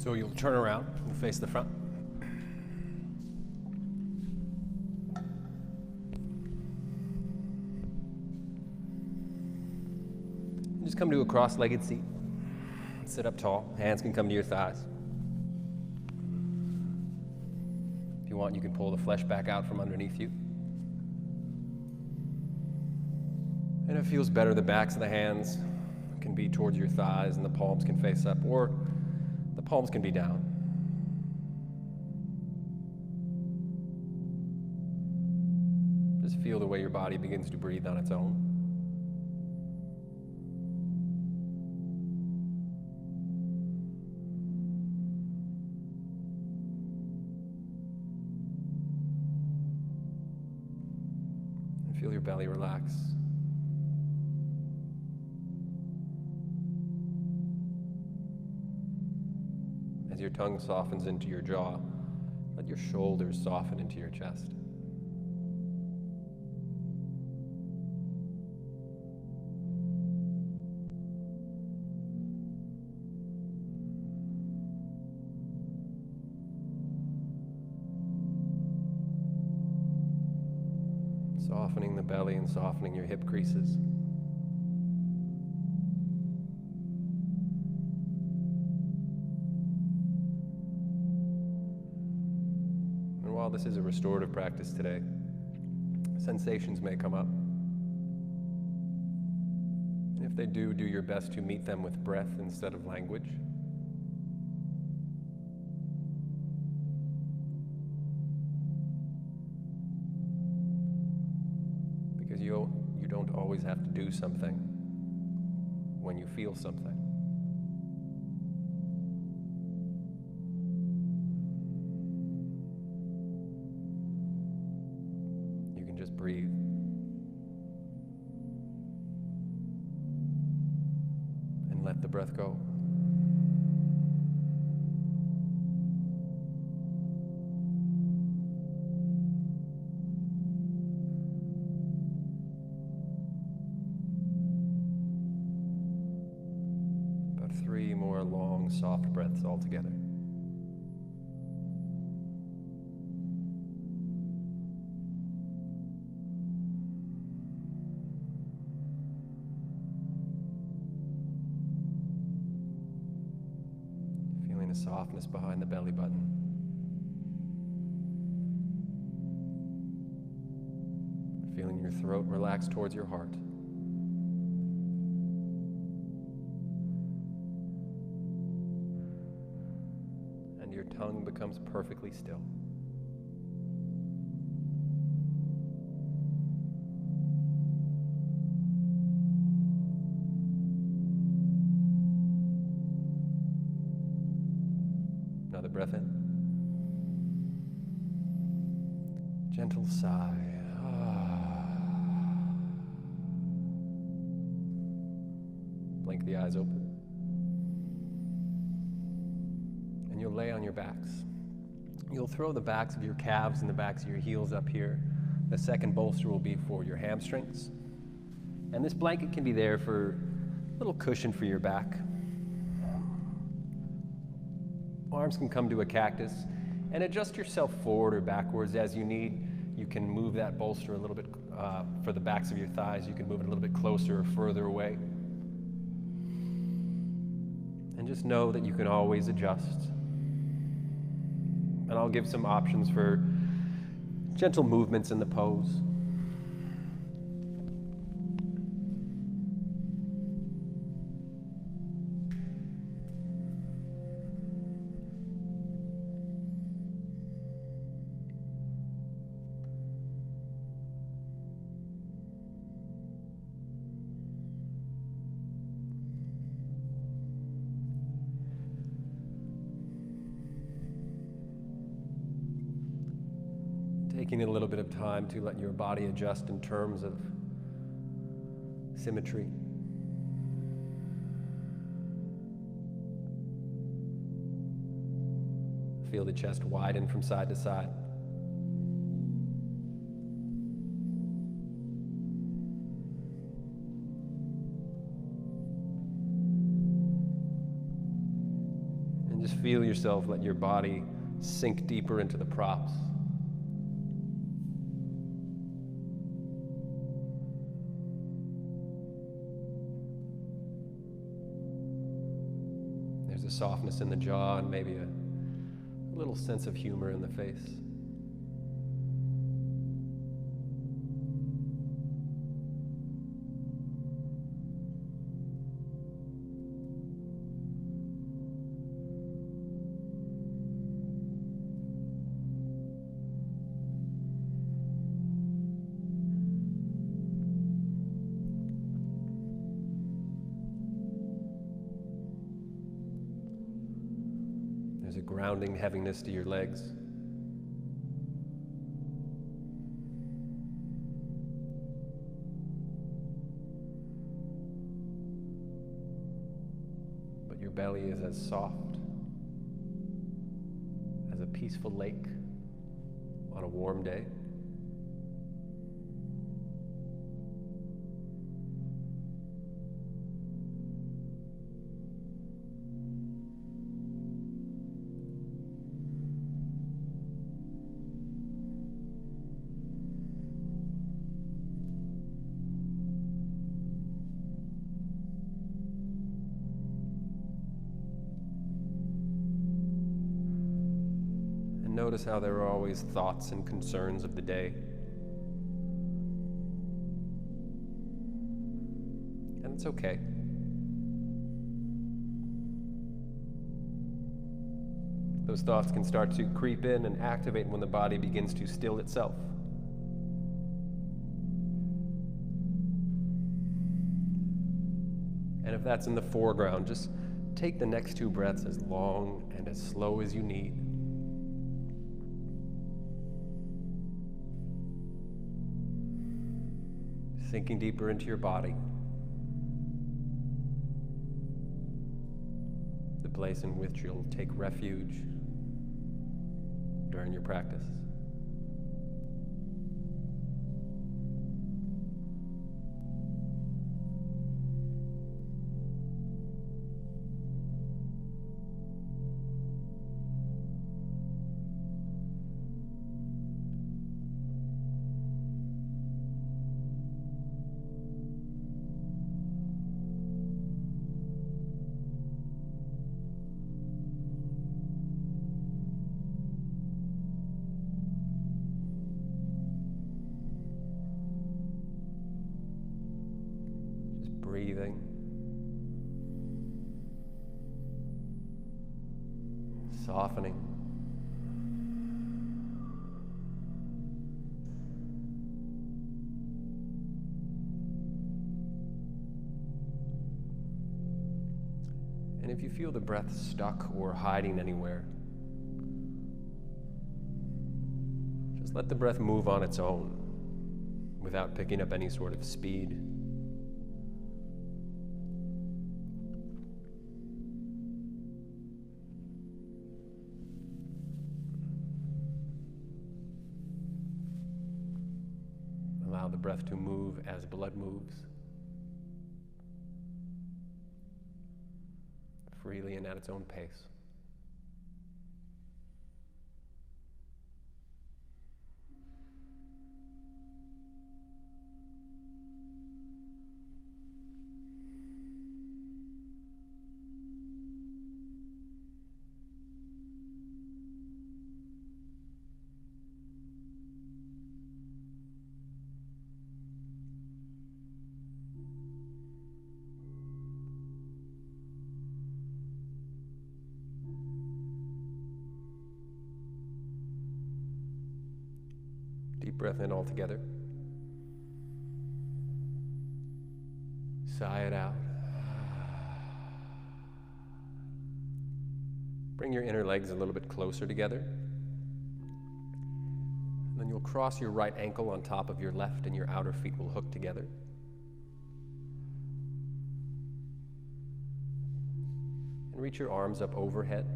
So you'll turn around and face the front. Just come to a cross-legged seat. Sit up tall. Hands can come to your thighs. If you want, you can pull the flesh back out from underneath you. And if it feels better, the backs of the hands can be towards your thighs and the palms can face up, or the palms can be down. Just feel the way your body begins to breathe on its own. And feel your belly relax. As your tongue softens into your jaw, let your shoulders soften into your chest. Softening the belly and softening your hip creases. While this is a restorative practice today, sensations may come up. And if they do, do your best to meet them with breath instead of language. Because you don't always have to do something when you feel something. Breathe. And let the breath go. About 3 more long, soft breaths all together. Softness behind the belly button. Feeling your throat relax towards your heart. And your tongue becomes perfectly still. Another breath in. Gentle sigh. Blink the eyes open. And you'll lay on your backs. You'll throw the backs of your calves and the backs of your heels up here. The second bolster will be for your hamstrings. And this blanket can be there for a little cushion for your back. Arms can come to a cactus, and adjust yourself forward or backwards as you need. You can move that bolster a little bit for the backs of your thighs. You can move it a little bit closer or further away. And just know that you can always adjust. And I'll give some options for gentle movements in the pose. Taking a little bit of time to let your body adjust in terms of symmetry. Feel the chest widen from side to side. Just feel yourself let your body sink deeper into the props. There's a softness in the jaw and maybe a little sense of humor in the face. There's a grounding heaviness to your legs. But your belly is as soft as a peaceful lake on a warm day. Notice how there are always thoughts and concerns of the day. And it's okay. Those thoughts can start to creep in and activate when the body begins to still itself. And if that's in the foreground, just take the next 2 breaths as long and as slow as you need. Sinking deeper into your body, the place in which you'll take refuge during your practice. Breathing, softening, and if you feel the breath stuck or hiding anywhere, just let the breath move on its own without picking up any sort of speed. Allow the breath to move as blood moves, freely and at its own pace. Deep breath in altogether. Sigh it out. Bring your inner legs a little bit closer together. And then you'll cross your right ankle on top of your left and your outer feet will hook together. And reach your arms up overhead.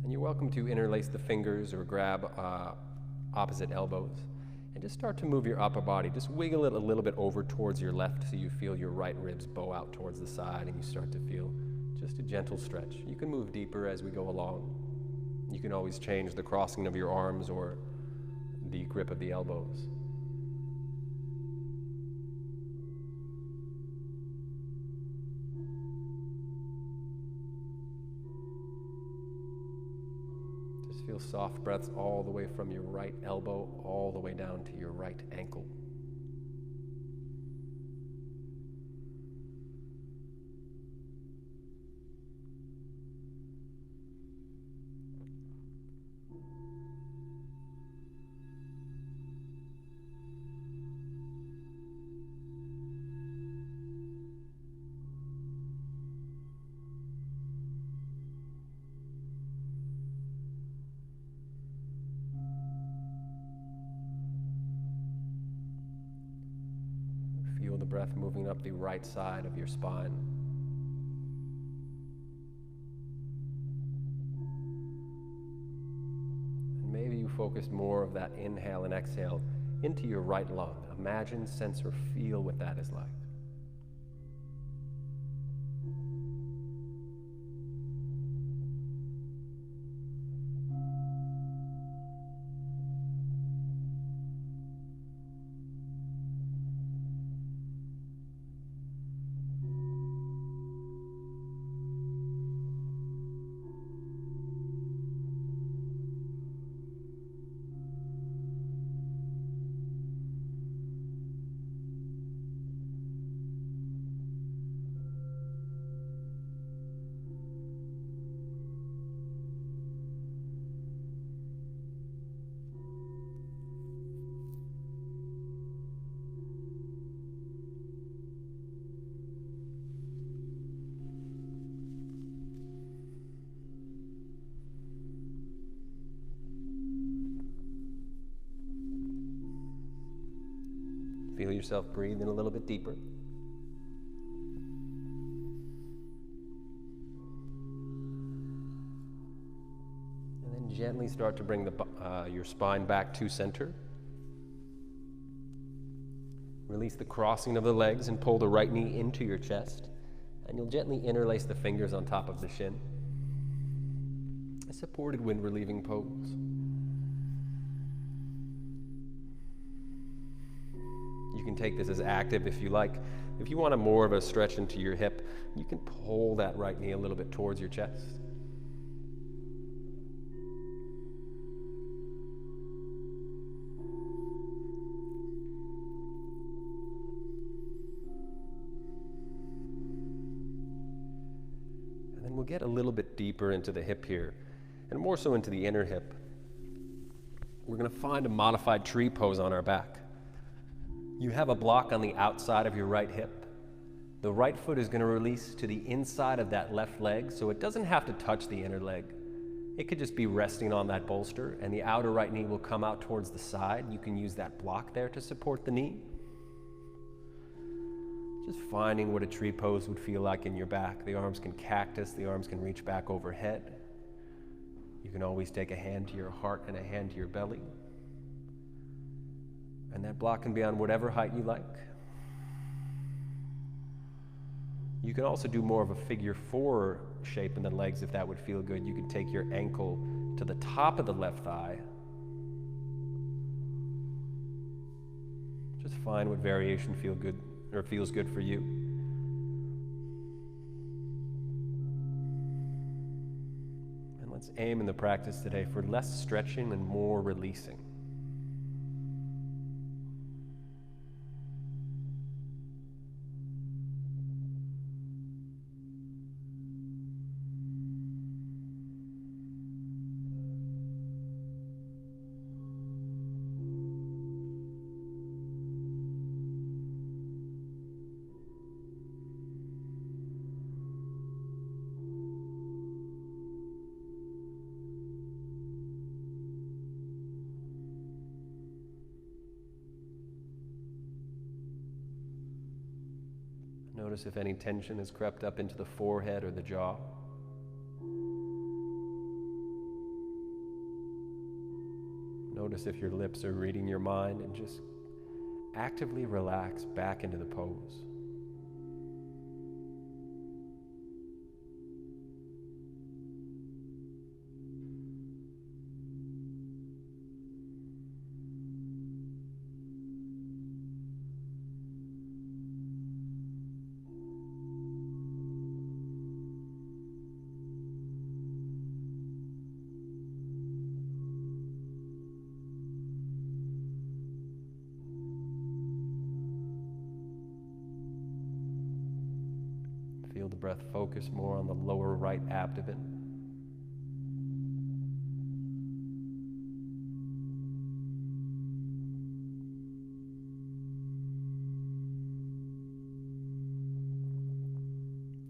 And you're welcome to interlace the fingers or grab opposite elbows. And just start to move your upper body. Just wiggle it a little bit over towards your left so you feel your right ribs bow out towards the side and you start to feel Just a gentle stretch. You can move deeper as we go along. You can always change the crossing of your arms or the grip of the elbows. Just feel soft breaths all the way from your right elbow all the way down to your right ankle. Feel the breath moving up the right side of your spine. And maybe you focus more of that inhale and exhale into your right lung. Imagine, sense, or feel what that is like. Feel yourself breathing a little bit deeper. And then gently start to bring your spine back to center. Release the crossing of the legs and pull the right knee into your chest. And you'll gently interlace the fingers on top of the shin. A supported wind relieving pose. You can take this as active if you like. If you want more of a stretch into your hip, you can pull that right knee a little bit towards your chest. And then we'll get a little bit deeper into the hip here, and more so into the inner hip. We're going to find a modified tree pose on our back. You have a block on the outside of your right hip. The right foot is going to release to the inside of that left leg, so it doesn't have to touch the inner leg. It could just be resting on that bolster, and the outer right knee will come out towards the side. You can use that block there to support the knee. Just finding what a tree pose would feel like in your back. The arms can cactus, the arms can reach back overhead. You can always take a hand to your heart and a hand to your belly. And that block can be on whatever height you like. You can also do more of a figure 4 shape in the legs if that would feel good. You can take your ankle to the top of the left thigh. Just find what variation feels good for you. And let's aim in the practice today for less stretching and more releasing. Notice if any tension has crept up into the forehead or the jaw. Notice if your lips are reading your mind, and just actively relax back into the pose. breath focus more on the lower right abdomen.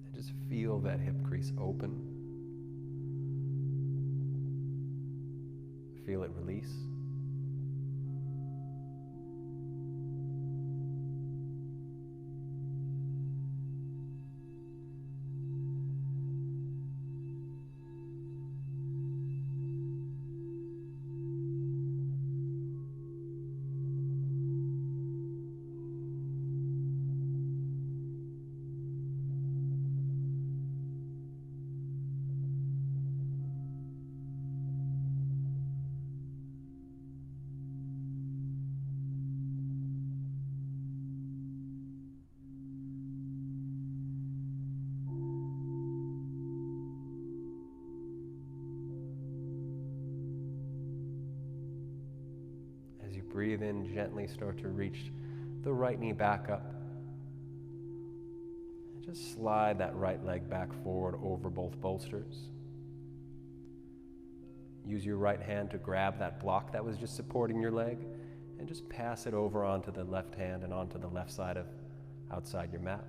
And just feel that hip crease open. Feel it release. As you breathe in, gently start to reach the right knee back up. And just slide that right leg back forward over both bolsters. Use your right hand to grab that block that was just supporting your leg and just pass it over onto the left hand and onto the left side of outside your mat.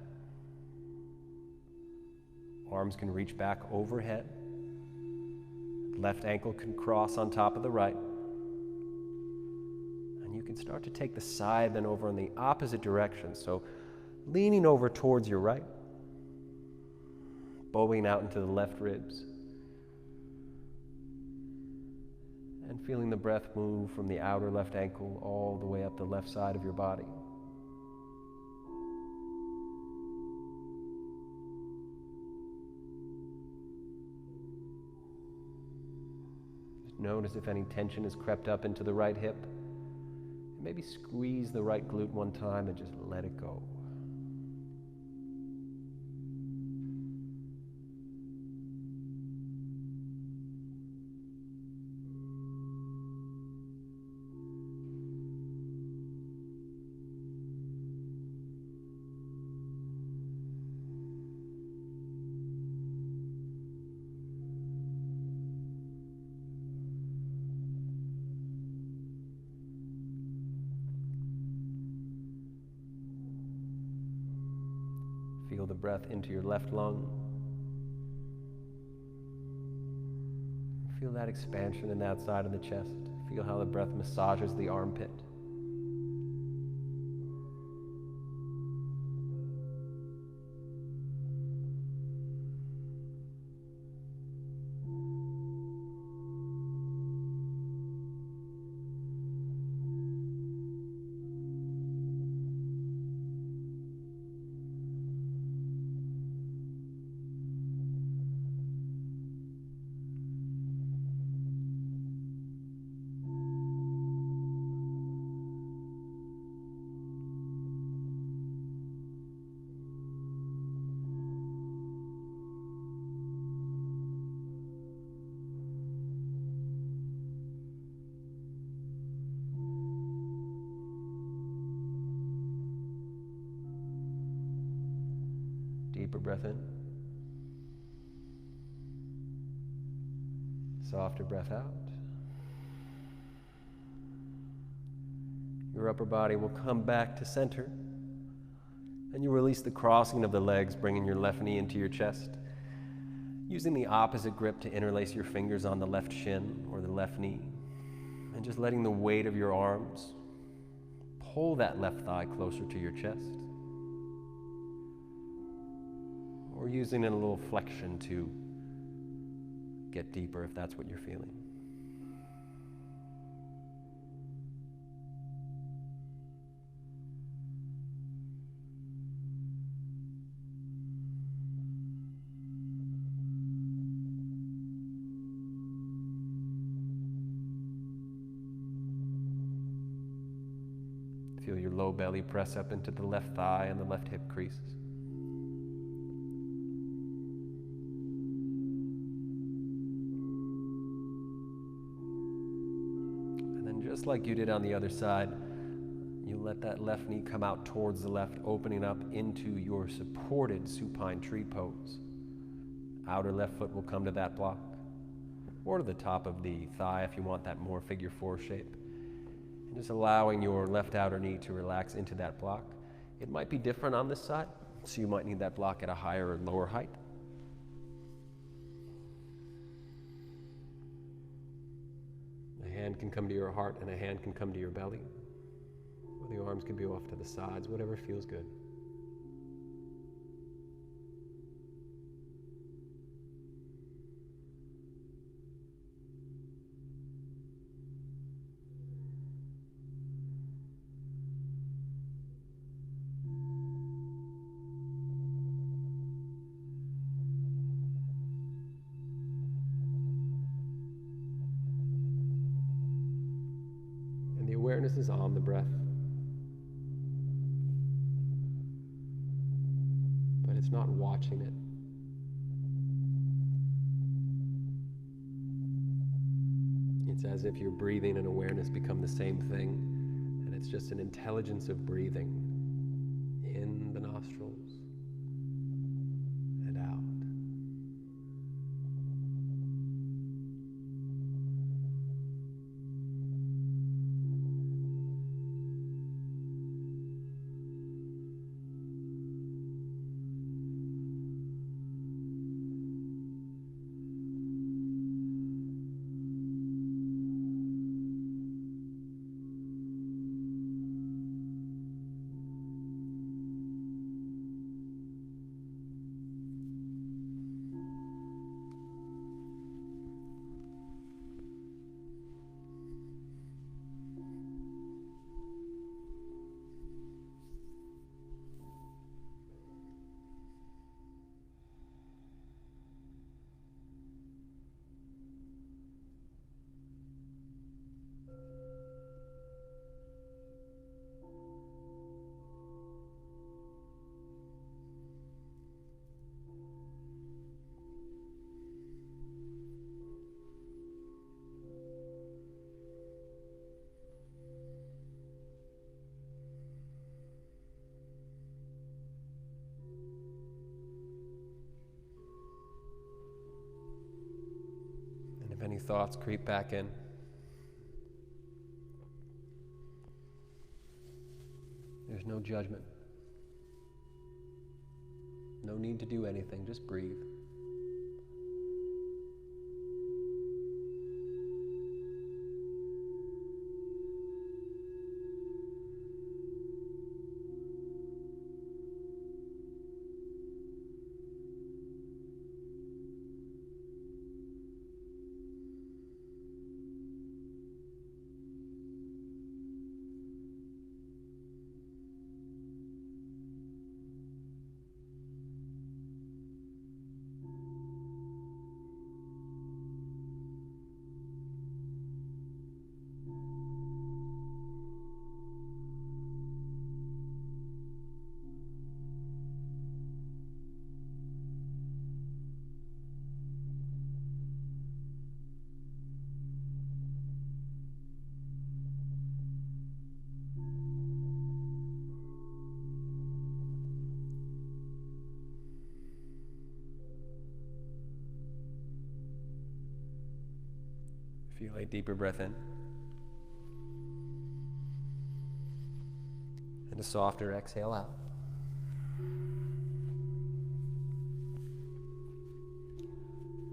Arms can reach back overhead. Left ankle can cross on top of the right. And you can start to take the side then over in the opposite direction. So leaning over towards your right, bowing out into the left ribs, and feeling the breath move from the outer left ankle all the way up the left side of your body. Just notice if any tension has crept up into the right hip. And maybe squeeze the right glute one time and just let it go. Feel the breath into your left lung. Feel that expansion in that side of the chest. Feel how the breath massages the armpit. Deeper breath in. Softer breath out. Your upper body will come back to center. And you release the crossing of the legs, bringing your left knee into your chest. Using the opposite grip to interlace your fingers on the left shin or the left knee. And just letting the weight of your arms pull that left thigh closer to your chest. Or using a little flexion to get deeper if that's what you're feeling. Feel your low belly press up into the left thigh and the left hip creases. Just like you did on the other side, You let that left knee come out towards the left, opening up into your supported supine tree pose. Outer left foot will come to that block, or to the top of the thigh if you want that more figure four shape. And just allowing your left outer knee to relax into that block. It might be different on this side, so you might need that block at a higher or lower height. A hand can come to your heart and a hand can come to your belly. Or the arms can be off to the sides, whatever feels good. And the awareness is on the breath. But it's not watching it. It's as if your breathing and awareness become the same thing, and it's just an intelligence of breathing in the nostrils and out. If any thoughts creep back in, there's no judgment. No need to do anything, just breathe. Feel a deeper breath in. And a softer exhale out.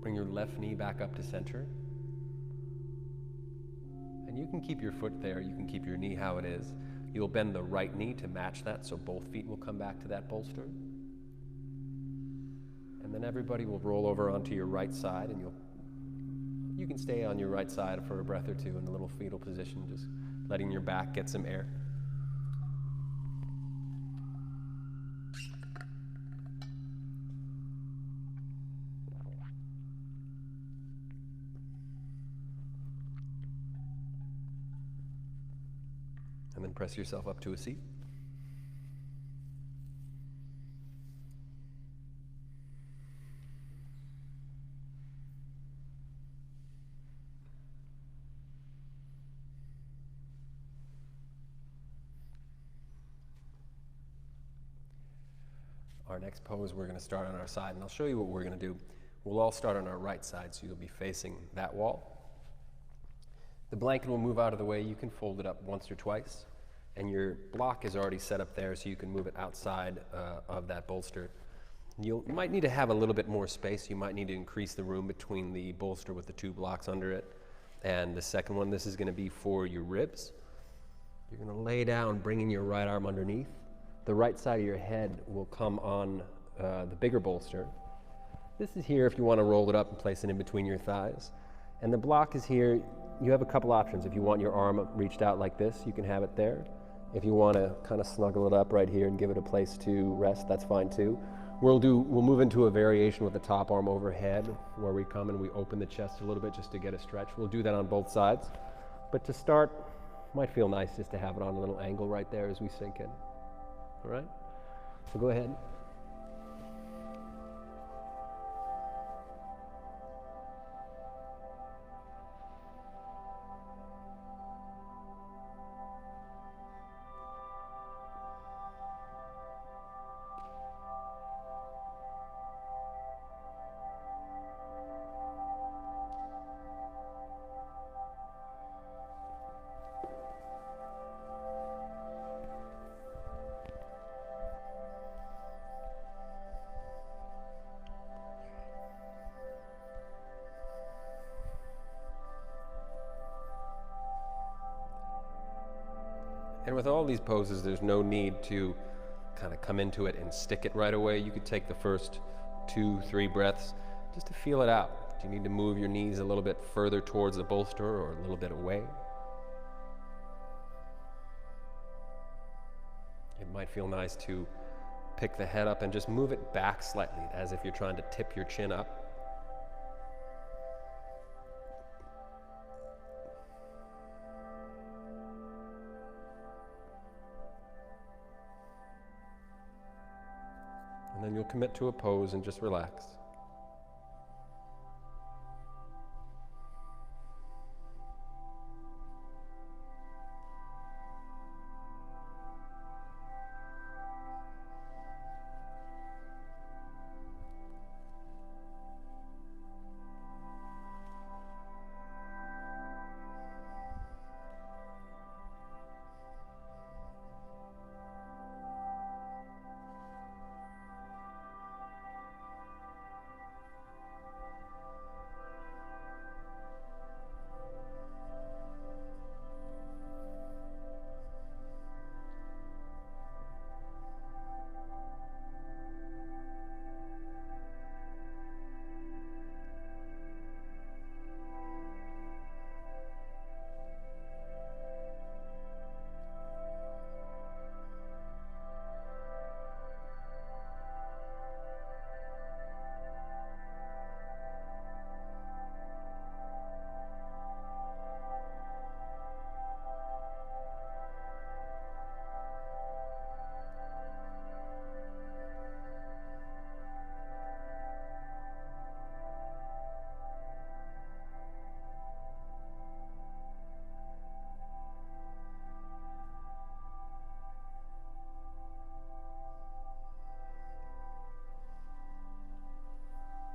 Bring your left knee back up to center. And you can keep your foot there, you can keep your knee how it is. You'll bend the right knee to match that, so both feet will come back to that bolster. And then everybody will roll over onto your right side, and you can stay on your right side for a breath or two in a little fetal position, just letting your back get some air. And then press yourself up to a seat. Our next pose, we're going to start on our side, and I'll show you what we're going to do. We'll all start on our right side, so you'll be facing that wall. The blanket will move out of the way. You can fold it up once or twice, and your block is already set up there, so you can move it outside of that bolster. You might need to have a little bit more space. You might need to increase the room between the bolster with the two blocks under it. And the second one, this is going to be for your ribs. You're going to lay down, bringing your right arm underneath. The right side of your head will come on the bigger bolster. This is here if you want to roll it up and place it in between your thighs. And the block is here. You have a couple options. If you want your arm reached out like this, you can have it there. If you want to kind of snuggle it up right here and give it a place to rest, that's fine too. We'll move into a variation with the top arm overhead, where we come and we open the chest a little bit just to get a stretch. We'll do that on both sides. But to start, might feel nice just to have it on a little angle right there as we sink in. All right? So go ahead. And with all these poses, there's no need to kind of come into it and stick it right away. You could take the first 2-3 breaths just to feel it out. Do you need to move your knees a little bit further towards the bolster or a little bit away? It might feel nice to pick the head up and just move it back slightly, as if you're trying to tip your chin up. And then you'll commit to a pose and just relax.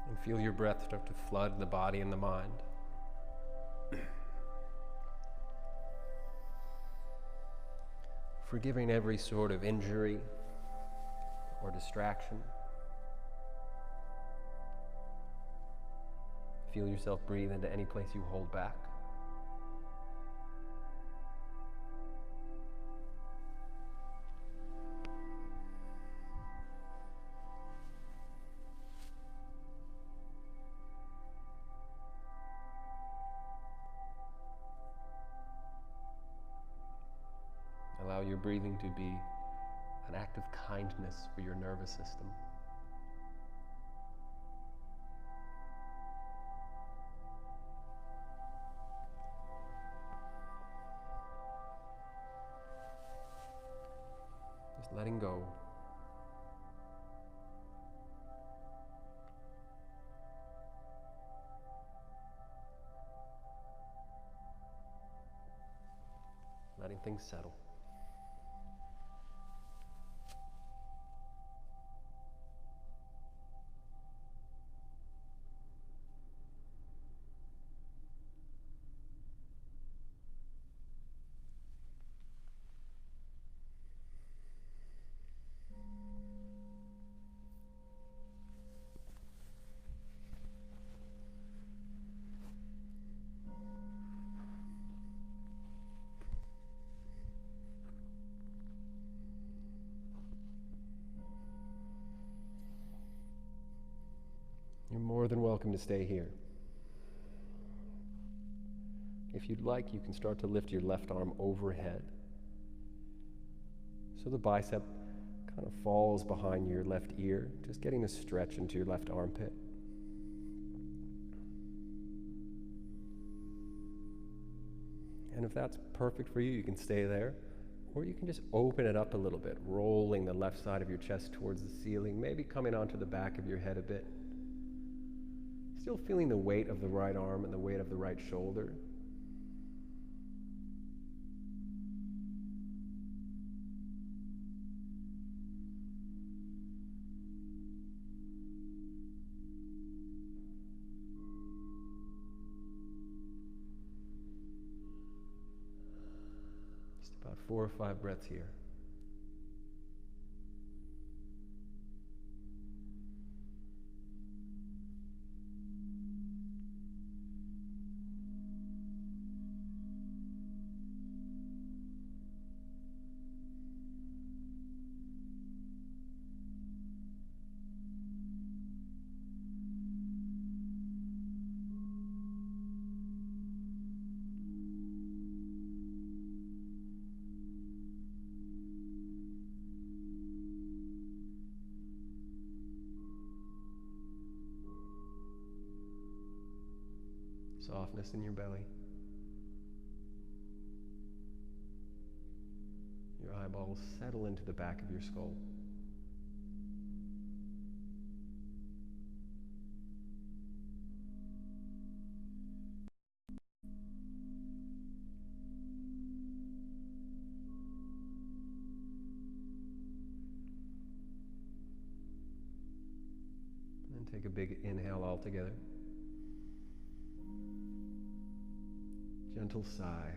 And feel your breath start to flood the body and the mind. Forgiving every sort of injury or distraction. Feel yourself breathe into any place you hold back. Allow your breathing to be an act of kindness for your nervous system. Just letting go. Letting things settle. more than welcome to stay here. If you'd like, you can start to lift your left arm overhead, so the bicep kind of falls behind your left ear, just getting a stretch into your left armpit. And if that's perfect for you, you can stay there, or you can just open it up a little bit, rolling the left side of your chest towards the ceiling, maybe coming onto the back of your head a bit. Still feeling the weight of the right arm and the weight of the right shoulder. About 4 or 5 breaths here. Softness in your belly. Your eyeballs settle into the back of your skull. And then take a big inhale all together. Gentle sigh.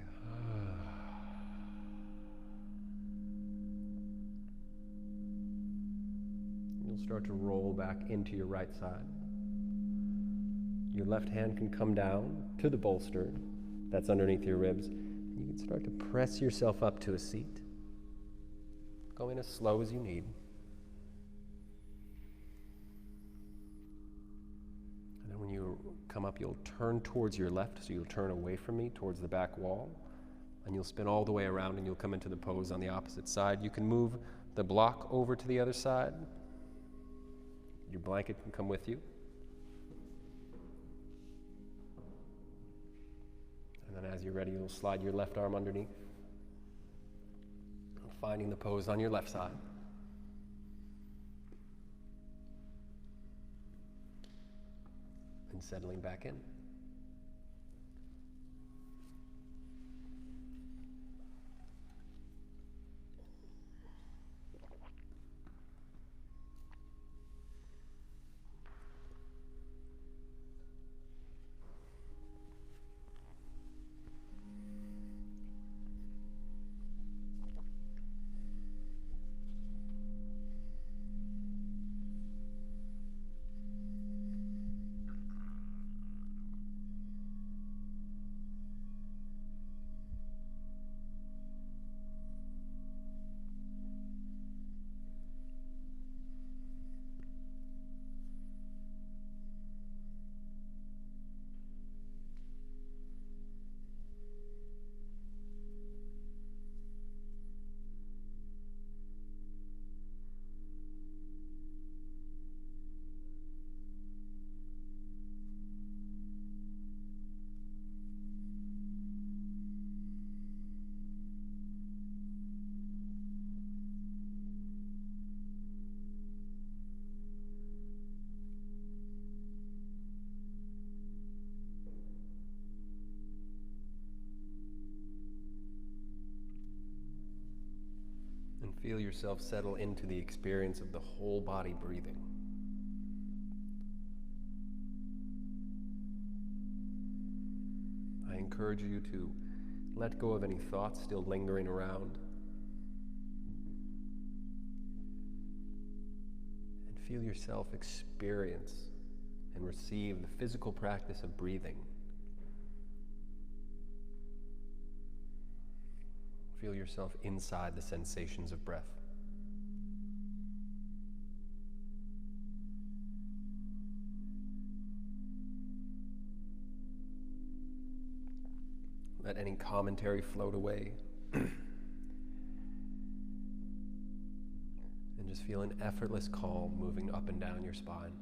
You'll start to roll back into your right side. Your left hand can come down to the bolster that's underneath your ribs. You can start to press yourself up to a seat, going as slow as you need. When you come up, you'll turn towards your left, so you'll turn away from me towards the back wall, and you'll spin all the way around and you'll come into the pose on the opposite side. You can move the block over to the other side. Your blanket can come with you. And then as you're ready, you'll slide your left arm underneath, finding the pose on your left side. And settling back in. Feel yourself settle into the experience of the whole body breathing. I encourage you to let go of any thoughts still lingering around, and feel yourself experience and receive the physical practice of breathing. Feel yourself inside the sensations of breath. Let any commentary float away. And just feel an effortless calm moving up and down your spine.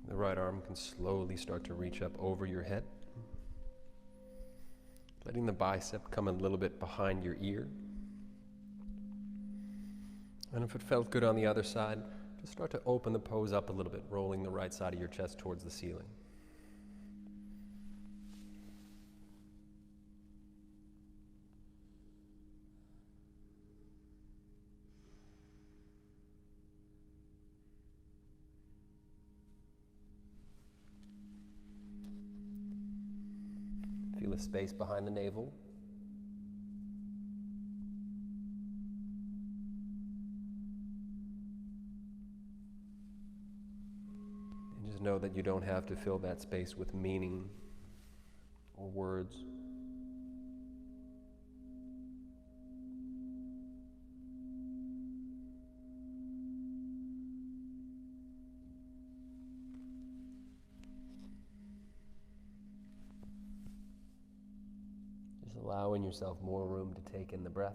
The right arm can slowly start to reach up over your head, letting the bicep come a little bit behind your ear. And if it felt good on the other side, just start to open the pose up a little bit, rolling the right side of your chest towards the ceiling. Feel the space behind the navel. And just know that you don't have to fill that space with meaning or words. Allowing yourself more room to take in the breath.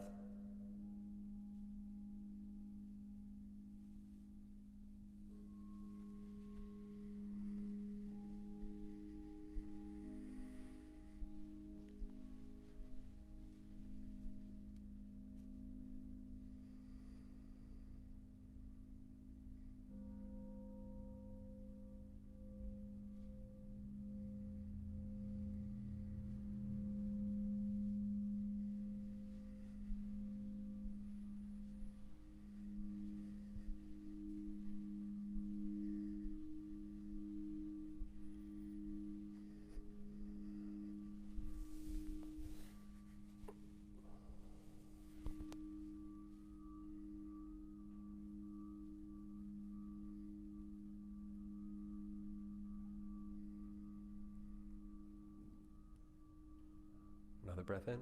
Another breath in.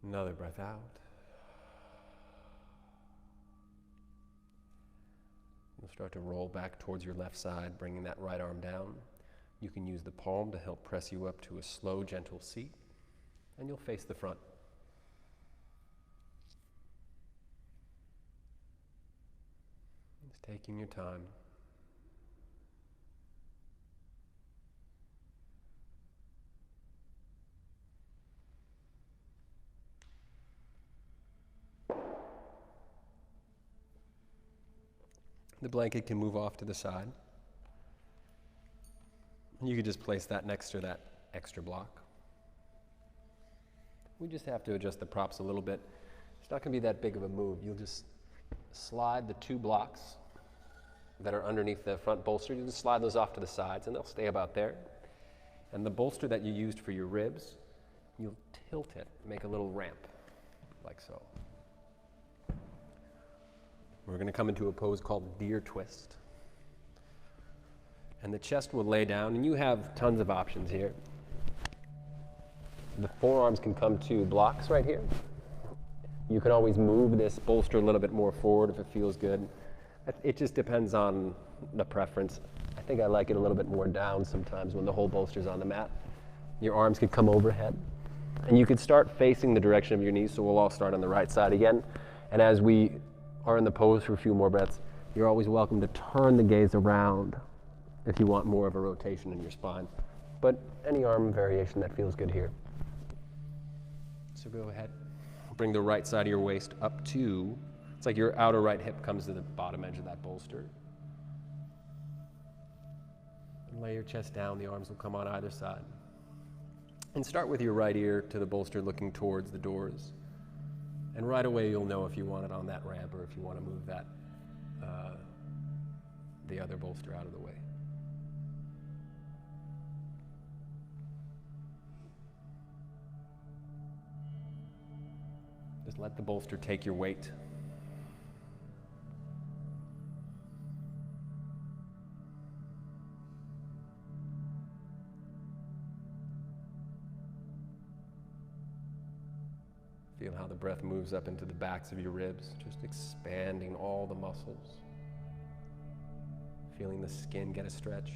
Another breath out. You'll start to roll back towards your left side, bringing that right arm down. You can use the palm to help press you up to a slow, gentle seat, and you'll face the front. Just taking your time. The blanket can move off to the side. You could just place that next to that extra block. We just have to adjust the props a little bit. It's not going to be that big of a move. You'll just slide the two blocks that are underneath the front bolster. You just slide those off to the sides and they'll stay about there. And the bolster that you used for your ribs, you'll tilt it, make a little ramp, like so. We're going to come into a pose called deer twist. And the chest will lay down, and you have tons of options here. The forearms can come to blocks right here. You can always move this bolster a little bit more forward if it feels good. It just depends on the preference. I think I like it a little bit more down sometimes when the whole bolster's on the mat. Your arms could come overhead. And you could start facing the direction of your knees, so we'll all start on the right side again. And as we are in the pose for a few more breaths, you're always welcome to turn the gaze around if you want more of a rotation in your spine. But any arm variation that feels good here. So go ahead. Bring the right side of your waist up to, it's like your outer right hip comes to the bottom edge of that bolster. And lay your chest down, the arms will come on either side. And start with your right ear to the bolster looking towards the doors. And right away you'll know if you want it on that ramp or if you want to move that, the other bolster out of the way. Just let the bolster take your weight. Feel how the breath moves up into the backs of your ribs, just expanding all the muscles. Feeling the skin get a stretch.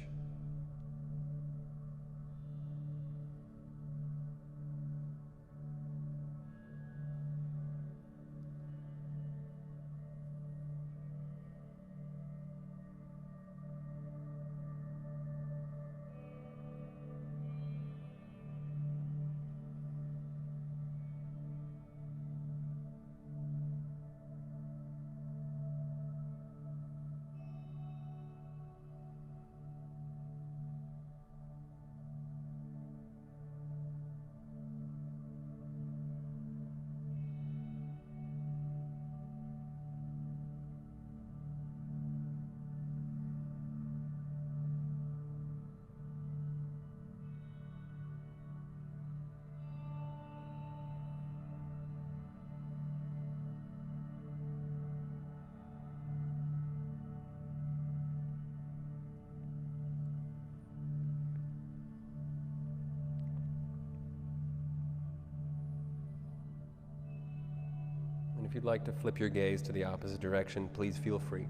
If you'd like to flip your gaze to the opposite direction, please feel free.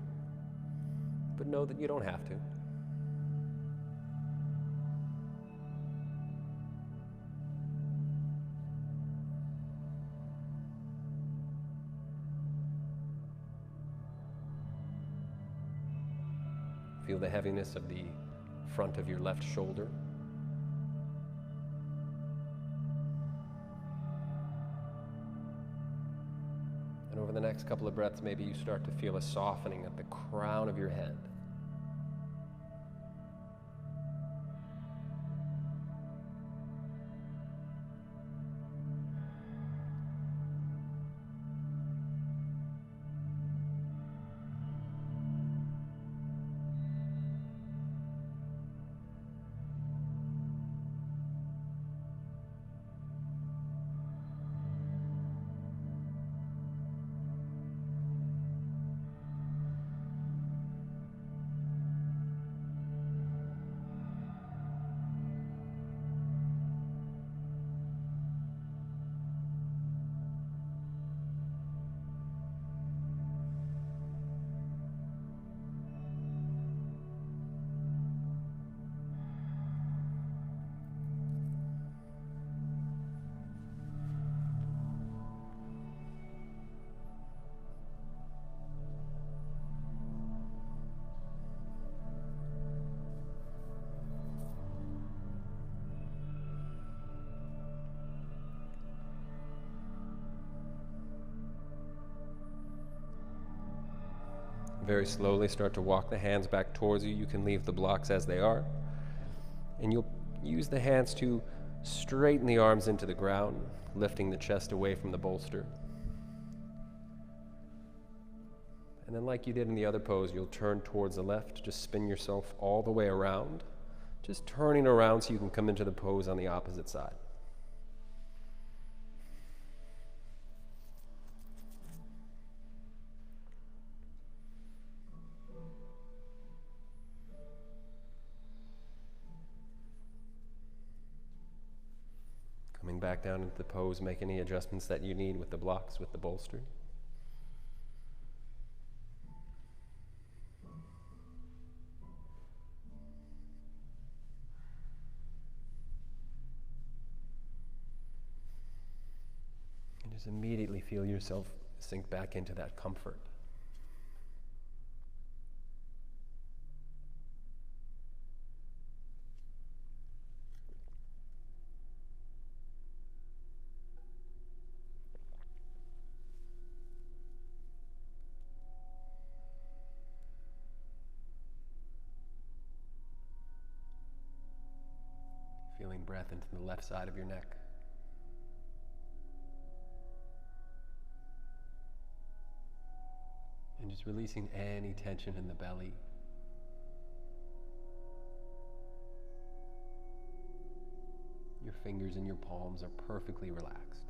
But know that you don't have to. Feel the heaviness of the front of your left shoulder. And over the next couple of breaths, maybe you start to feel a softening at the crown of your head. Very slowly start to walk the hands back towards you. You can leave the blocks as they are. And you'll use the hands to straighten the arms into the ground, lifting the chest away from the bolster. And then like you did in the other pose, you'll turn towards the left. Just spin yourself all the way around. Just turning around so you can come into the pose on the opposite side. Coming back down into the pose, make any adjustments that you need with the blocks, with the bolster. And just immediately feel yourself sink back into that comfort. Feeling breath into the left side of your neck. And just releasing any tension in the belly. Your fingers and your palms are perfectly relaxed.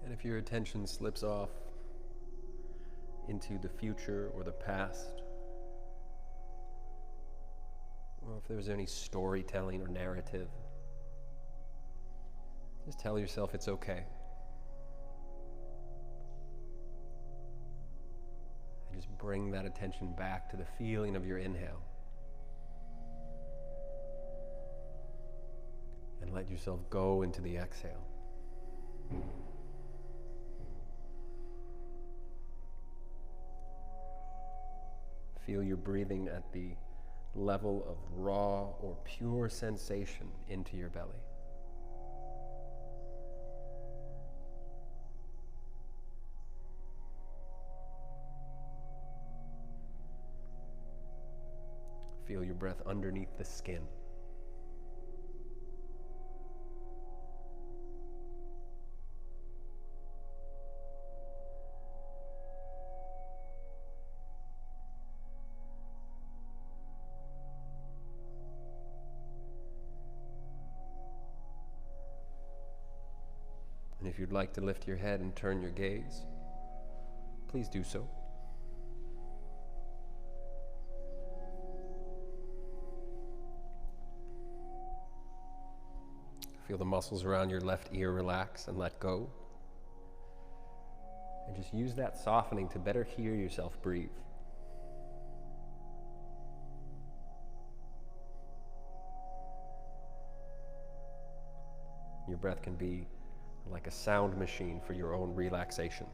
And if your attention slips off into the future or the past, or if there's any storytelling or narrative, just tell yourself it's okay. And just bring that attention back to the feeling of your inhale. And let yourself go into the exhale. Feel your breathing at the level of raw or pure sensation into your belly. Feel your breath underneath the skin. And if you'd like to lift your head and turn your gaze, please do so. Feel the muscles around your left ear relax and let go. And just use that softening to better hear yourself breathe. Your breath can be like a sound machine for your own relaxation.